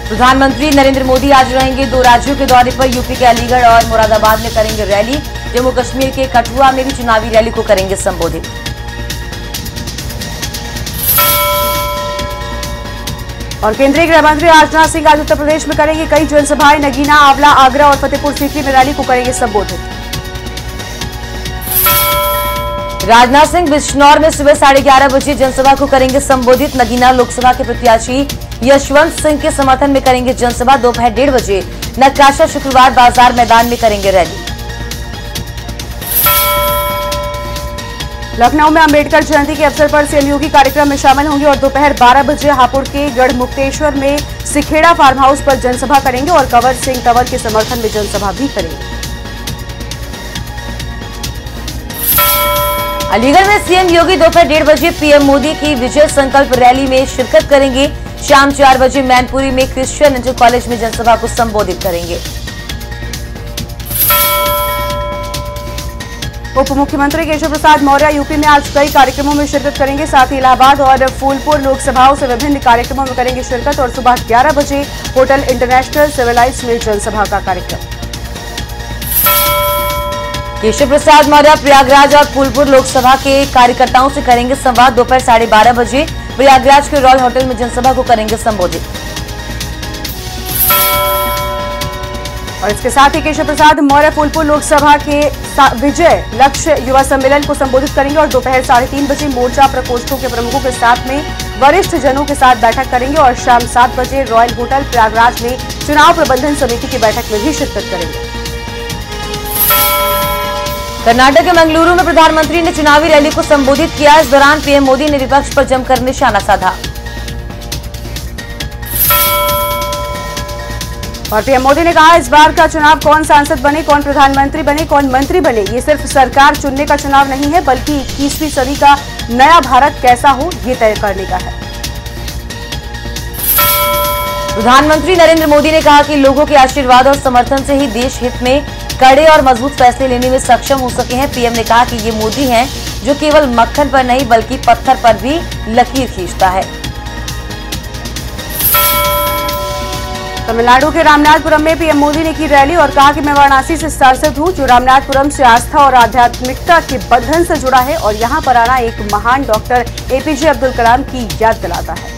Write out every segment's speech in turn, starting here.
प्रधानमंत्री नरेंद्र मोदी आज रहेंगे 2 राज्यों के दौरे पर। यूपी के अलीगढ़ और मुरादाबाद में करेंगे रैली। जम्मू कश्मीर के कठुआ में भी चुनावी रैली को करेंगे संबोधित। और केंद्रीय गृह मंत्री राजनाथ सिंह आज उत्तर प्रदेश में करेंगे कई जनसभाएं। नगीना, आंवला, आगरा और फतेहपुर सीकरी में रैली को करेंगे संबोधित। राजनाथ सिंह बिजनौर में सुबह 11:30 बजे जनसभा को करेंगे संबोधित। नगीना लोकसभा के प्रत्याशी यशवंत सिंह के समर्थन में करेंगे जनसभा। दोपहर 1:30 बजे नक्काशा शुक्रवार बाजार मैदान में करेंगे रैली। लखनऊ में अंबेडकर जयंती के अवसर पर सीएम योगी कार्यक्रम में शामिल होंगे और दोपहर 12 बजे हापुड़ के गढ़मुक्तेश्वर में सिखेड़ा फार्म हाउस पर जनसभा करेंगे और कंवर सिंह तंवर के समर्थन में जनसभा भी करेंगे। अलीगढ़ में सीएम योगी दोपहर 1:30 बजे पीएम मोदी की विजय संकल्प रैली में शिरकत करेंगे। शाम 4 बजे मैनपुरी में क्रिश्चियन इंटर कॉलेज में जनसभा को संबोधित करेंगे। उप मुख्यमंत्री केशव प्रसाद मौर्य यूपी में आज कई कार्यक्रमों में शिरकत करेंगे। साथ ही इलाहाबाद और फूलपुर लोकसभाओं से विभिन्न कार्यक्रमों में करेंगे शिरकत और सुबह 11 बजे होटल इंटरनेशनल सिविलाइज में जनसभा का कार्यक्रम। केशव प्रसाद मौर्य प्रयागराज और फूलपुर लोकसभा के कार्यकर्ताओं से करेंगे संवाद। दोपहर 12:30 बजे प्रयागराज के रॉयल होटल में जनसभा को करेंगे संबोधित। और इसके साथ ही केशव प्रसाद मौर्य फूलपुर लोकसभा के विजय लक्ष्य युवा सम्मेलन को संबोधित करेंगे और दोपहर 3:30 बजे मोर्चा प्रकोष्ठों के प्रमुखों के साथ में वरिष्ठ जनों के साथ बैठक करेंगे और शाम 7 बजे रॉयल होटल प्रयागराज में चुनाव प्रबंधन समिति की बैठक में भी शिरकत करेंगे। कर्नाटक के मंगलुरु में प्रधानमंत्री ने चुनावी रैली को संबोधित किया। इस दौरान पीएम मोदी ने विपक्ष पर जमकर निशाना साधा और पीएम मोदी ने कहा, इस बार का चुनाव कौन सांसद बने, कौन प्रधानमंत्री बने, कौन मंत्री बने, ये सिर्फ सरकार चुनने का चुनाव नहीं है, बल्कि 21वीं सदी का नया भारत कैसा हो, ये तय करने का है। प्रधानमंत्री नरेंद्र मोदी ने कहा कि लोगों के आशीर्वाद और समर्थन से ही देश हित में कड़े और मजबूत फैसले लेने में सक्षम हो सके हैं। पीएम ने कहा कि ये मोदी हैं जो केवल मक्खन पर नहीं बल्कि पत्थर पर भी लकीर खींचता है। तमिलनाडु के रामनाथपुरम में पीएम मोदी ने की रैली और कहा कि मैं वाराणसी से सांसद हूं जो रामनाथपुरम से आस्था और आध्यात्मिकता के बंधन से जुड़ा है और यहां पर आना एक महान डॉक्टर एपीजे अब्दुल कलाम की याद दिलाता है।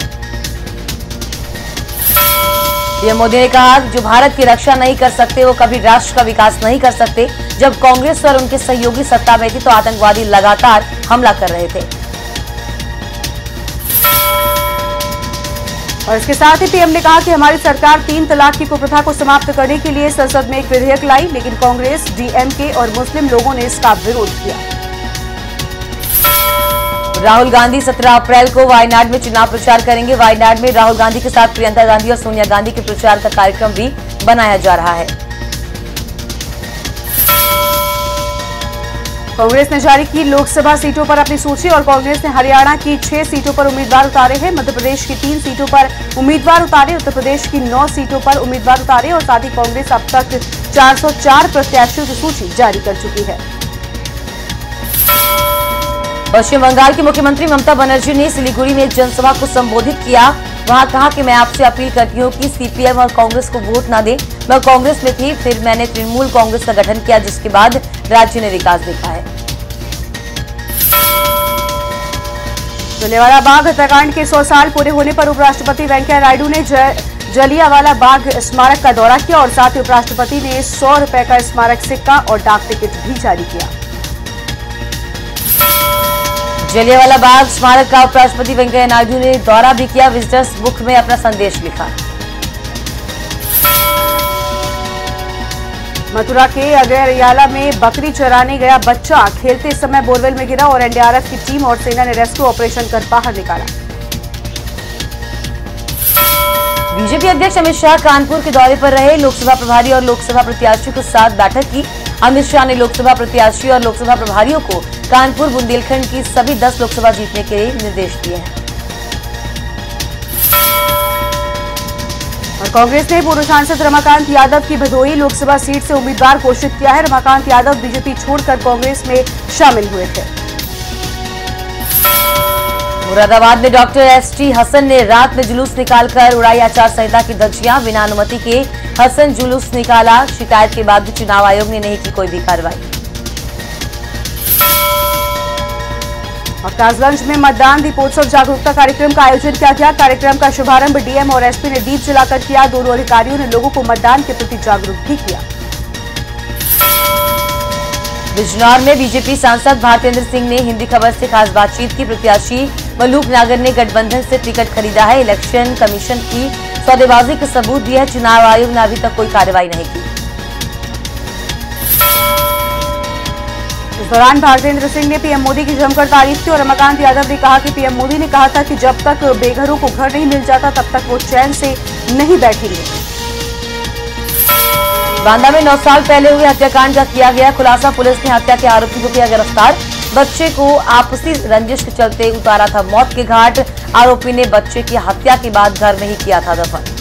पीएम मोदी ने कहा जो भारत की रक्षा नहीं कर सकते वो कभी राष्ट्र का विकास नहीं कर सकते। जब कांग्रेस और उनके सहयोगी सत्ता में थी तो आतंकवादी लगातार हमला कर रहे थे। और इसके साथ ही पीएम ने कहा कि हमारी सरकार 3 तलाक की कुप्रथा को समाप्त करने के लिए संसद में एक विधेयक लाई, लेकिन कांग्रेस, डीएमके और मुस्लिम लोगों ने इसका विरोध किया। राहुल गांधी 17 अप्रैल को वायनाड में चुनाव प्रचार करेंगे। वायनाड में राहुल गांधी के साथ प्रियंका गांधी और सोनिया गांधी के प्रचार का कार्यक्रम भी बनाया जा रहा है। कांग्रेस ने जारी की लोकसभा सीटों पर अपनी सूची और कांग्रेस ने हरियाणा की 6 सीटों पर उम्मीदवार उतारे हैं। मध्य प्रदेश की 3 सीटों पर उम्मीदवार उतारे, उत्तर प्रदेश की 9 सीटों पर उम्मीदवार उतारे और साथ ही कांग्रेस अब तक 404 प्रत्याशियों की सूची जारी कर चुकी है। पश्चिम बंगाल की मुख्यमंत्री ममता बनर्जी ने सिलीगुड़ी में एक जनसभा को संबोधित किया। वहां कहा कि मैं आपसे अपील करती हूं कि सीपीएम और कांग्रेस को वोट न दें। मैं कांग्रेस में थी, फिर मैंने तृणमूल कांग्रेस का गठन किया, जिसके बाद राज्य ने विकास देखा है। जलियांवाला बाग हत्याकांड के 100 साल पूरे होने पर उपराष्ट्रपति वेंकैया नायडू ने जलियांवाला बाग स्मारक का दौरा किया और साथ ही उपराष्ट्रपति ने 100 रुपए का स्मारक सिक्का और डाक टिकट भी जारी किया। जलियांवाला बाग स्मारक का उपराष्ट्रपति वेंकैया नायडू ने दौरा भी किया। विजिटर्स बुक में अपना संदेश लिखा। मथुरा के अगरयाला में बकरी चराने गया बच्चा खेलते समय बोरवेल में गिरा और एनडीआरएफ की टीम और सेना ने रेस्क्यू ऑपरेशन कर बाहर निकाला। बीजेपी अध्यक्ष अमित शाह कानपुर के दौरे पर रहे। लोकसभा प्रभारी और लोकसभा प्रत्याशियों के साथ बैठक की। अमित शाह ने लोकसभा प्रत्याशी और लोकसभा प्रभारियों को कानपुर बुंदेलखंड की सभी 10 लोकसभा जीतने के निर्देश दिए हैं। और कांग्रेस ने पूर्व सांसद रमाकांत यादव की भदोही लोकसभा सीट से उम्मीदवार घोषित किया है। रमाकांत यादव बीजेपी छोड़कर कांग्रेस में शामिल हुए थे। मुरादाबाद में डॉक्टर एसटी हसन ने रात में जुलूस निकालकर उड़ाई आचार संहिता की धज्जियां। बिना अनुमति के हसन जुलूस निकाला। शिकायत के बाद भी चुनाव आयोग ने नहीं की कोई भी कार्रवाई। और कासगंज में मतदान दीपोत्सव जागरूकता कार्यक्रम का आयोजन किया गया। कार्यक्रम का शुभारंभ डीएम और एसपी ने दीप जलाकर किया। दोनों अधिकारियों ने लोगों को मतदान के प्रति जागरूक भी किया। बिजनौर में बीजेपी सांसद भारतेंद्र सिंह ने हिंदी खबर से खास बातचीत की। प्रत्याशी मलूक नागर ने गठबंधन से टिकट खरीदा है। इलेक्शन कमीशन की सौदेबाजी के सबूत दिए। चुनाव आयोग ने अभी तक कोई कार्रवाई नहीं की। इस दौरान भारतेंद्र सिंह ने पीएम मोदी की जमकर तारीफ की और रमाकांत यादव ने कहा कि पीएम मोदी ने कहा था कि जब तक बेघरों को घर नहीं मिल जाता तब तक वो चैन से नहीं बैठेंगे। बांदा में 9 साल पहले हुए हत्याकांड का किया गया खुलासा। पुलिस ने हत्या के आरोपी को किया गिरफ्तार। बच्चे को आपसी रंजिश के चलते उतारा था मौत के घाट। आरोपी ने बच्चे की हत्या के बाद घर में ही किया था दफन।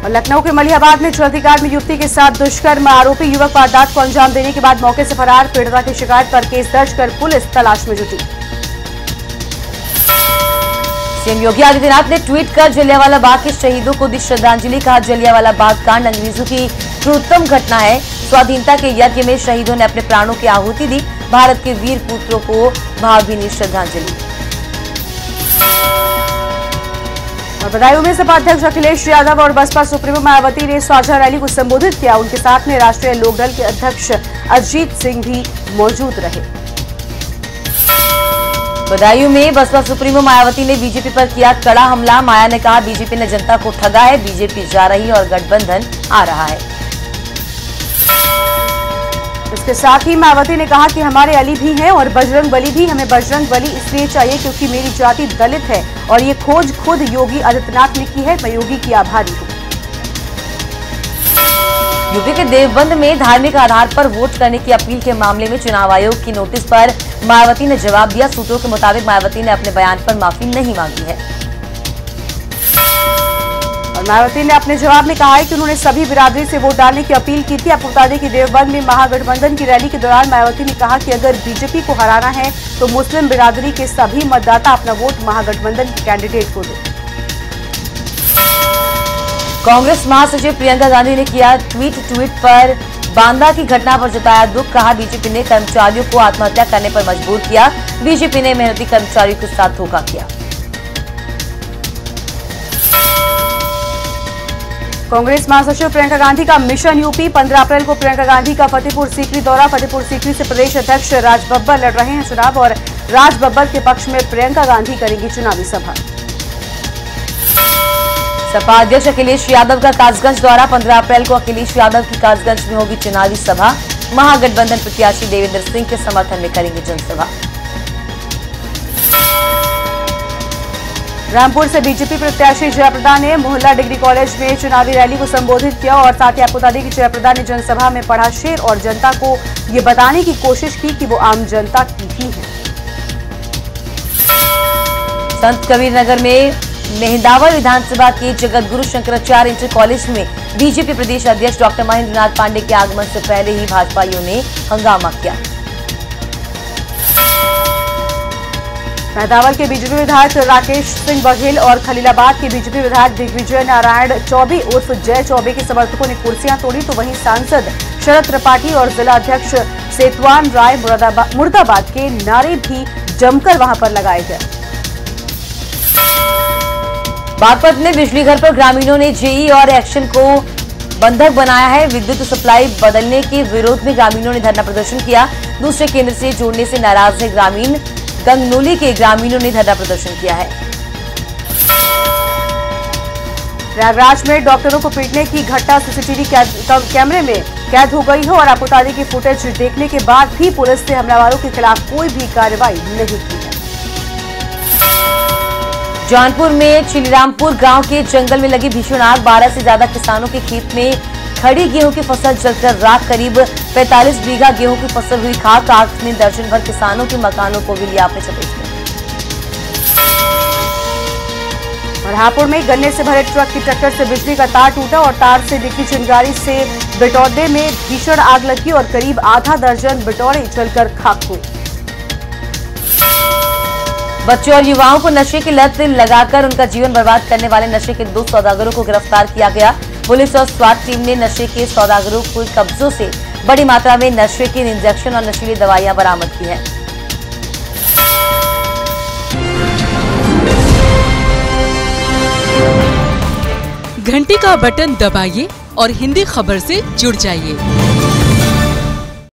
और लखनऊ के मलिहाबाद में चौधरीघाट में युवती के साथ दुष्कर्म। आरोपी युवक वारदात को अंजाम देने के बाद मौके से फरार। पीड़िता की शिकायत पर केस दर्ज कर पुलिस तलाश में जुटी। सीएम योगी आदित्यनाथ ने ट्वीट कर जलियांवाला बाग के शहीदों को दी श्रद्धांजलि। कहा, जलियांवाला बाग कांड अंग्रेजों की क्रूरतम घटना है। स्वाधीनता के यज्ञ में शहीदों ने अपने प्राणों की आहुति दी। भारत के वीर पुत्रों को भावभीनी श्रद्धांजलि। और बदायूं में सपा अध्यक्ष अखिलेश यादव और बसपा सुप्रीमो मायावती ने साझा रैली को संबोधित किया। उनके साथ में राष्ट्रीय लोकदल के अध्यक्ष अजीत सिंह भी मौजूद रहे। बदायूं में बसपा सुप्रीमो मायावती ने बीजेपी पर किया कड़ा हमला। माया ने कहा, बीजेपी ने जनता को ठगा है। बीजेपी जा रही है और गठबंधन आ रहा है। इसके साथ ही मायावती ने कहा कि हमारे अली भी हैं और बजरंग बली भी। हमें बजरंग बली इसलिए चाहिए क्योंकि मेरी जाति दलित है और ये खोज खुद योगी आदित्यनाथ ने की है। मैं योगी की आभारी हूँ। यूपी के देवबंद में धार्मिक आधार पर वोट करने की अपील के मामले में चुनाव आयोग की नोटिस पर मायावती ने जवाब दिया। सूत्रों के मुताबिक मायावती ने अपने बयान पर माफी नहीं मांगी है। और मायावती ने अपने जवाब में कहा है कि उन्होंने सभी बिरादरी से वोट डालने की अपील की थी। आपको बता दें कि देवबंद में महागठबंधन की रैली के दौरान मायावती ने कहा कि अगर बीजेपी को हराना है तो मुस्लिम बिरादरी के सभी मतदाता अपना वोट महागठबंधन के कैंडिडेट को दें। कांग्रेस महासचिव प्रियंका गांधी ने किया ट्वीट पर बांदा की घटना पर जताया दुख। कहा, बीजेपी ने कर्मचारियों को आत्महत्या करने पर मजबूर किया। बीजेपी ने मेहनती कर्मचारियों के साथ धोखा किया। कांग्रेस महासचिव प्रियंका गांधी का मिशन यूपी। 15 अप्रैल को प्रियंका गांधी का फतेहपुर सीकरी दौरा। फतेहपुर सीकरी से प्रदेश अध्यक्ष राज बब्बर लड़ रहे हैं चुनाव और राज बब्बर के पक्ष में प्रियंका गांधी करेंगी चुनावी सभा। सपा अध्यक्ष अखिलेश यादव का कासगंज दौरा। 15 अप्रैल को अखिलेश यादव की कासगंज में होगी चुनावी सभा। महागठबंधन प्रत्याशी देवेंद्र सिंह के समर्थन में करेंगे जनसभा। रामपुर से बीजेपी प्रत्याशी जयप्रदा ने मोहल्ला डिग्री कॉलेज में चुनावी रैली को संबोधित किया और साथ ही आपको बता दें कि जयप्रदा ने जनसभा में पढ़ा शेर और जनता को ये बताने की कोशिश की कि वो आम जनता की ही है। संत कबीर नगर में मेहंदावल विधानसभा के जगतगुरु शंकराचार्य इंटर कॉलेज में बीजेपी प्रदेश अध्यक्ष डॉक्टर महेंद्र नाथ पांडे के आगमन से पहले ही भाजपाइयों ने हंगामा किया। मेहंदावल के बीजेपी विधायक राकेश सिंह बघेल और खलीलाबाद के बीजेपी विधायक दिग्विजय नारायण चौबे उर्फ जय चौबे के समर्थकों ने कुर्सियां तोड़ी तो वहीं सांसद शरद त्रिपाठी और जिला अध्यक्ष सेतवान राय मुर्दाबाद के नारे भी जमकर वहां पर लगाए गए। बागपत में बिजली घर पर ग्रामीणों ने जेई और एक्शन को बंधक बनाया है। विद्युत सप्लाई बदलने के विरोध में ग्रामीणों ने धरना प्रदर्शन किया। दूसरे केंद्र से जोड़ने से नाराज है ग्रामीण। गंगनोली के ग्रामीणों ने धरना प्रदर्शन किया है। प्रयागराज में डॉक्टरों को पीटने की घटना सीसीटीवी कैमरे में कैद हो गई है और आपको बता दें कि फुटेज देखने के बाद भी पुलिस ने हमलावरों के खिलाफ कोई भी कार्रवाई नहीं की है। जौनपुर में चिलीरामपुर गांव के जंगल में लगी भीषण आग। 12 से ज्यादा किसानों के खेत में खड़ी गेहूं की फसल जलकर राख। करीब 45 बीघा गेहूं की फसल हुई खाक। आग ने दर्जन भर किसानों के मकानों को भी लिया अपने चपेट में। और हापुड़ में गन्ने से भरे ट्रक की टक्कर से बिजली का तार टूटा और तार से निकली चिंगारी से बिटौडे में भीषण आग लगी और करीब आधा दर्जन बिटौरे जलकर खाक हुए। बच्चों और युवाओं को नशे की लत लगाकर उनका जीवन बर्बाद करने वाले नशे के 2 सौदागरों को गिरफ्तार किया गया। पुलिस और स्वाट टीम ने नशे के सौदागरों को कब्जों से बड़ी मात्रा में नशे के इंजेक्शन और नशीली दवाइयां बरामद की हैं। घंटी का बटन दबाइए और हिंदी खबर से जुड़ जाइए।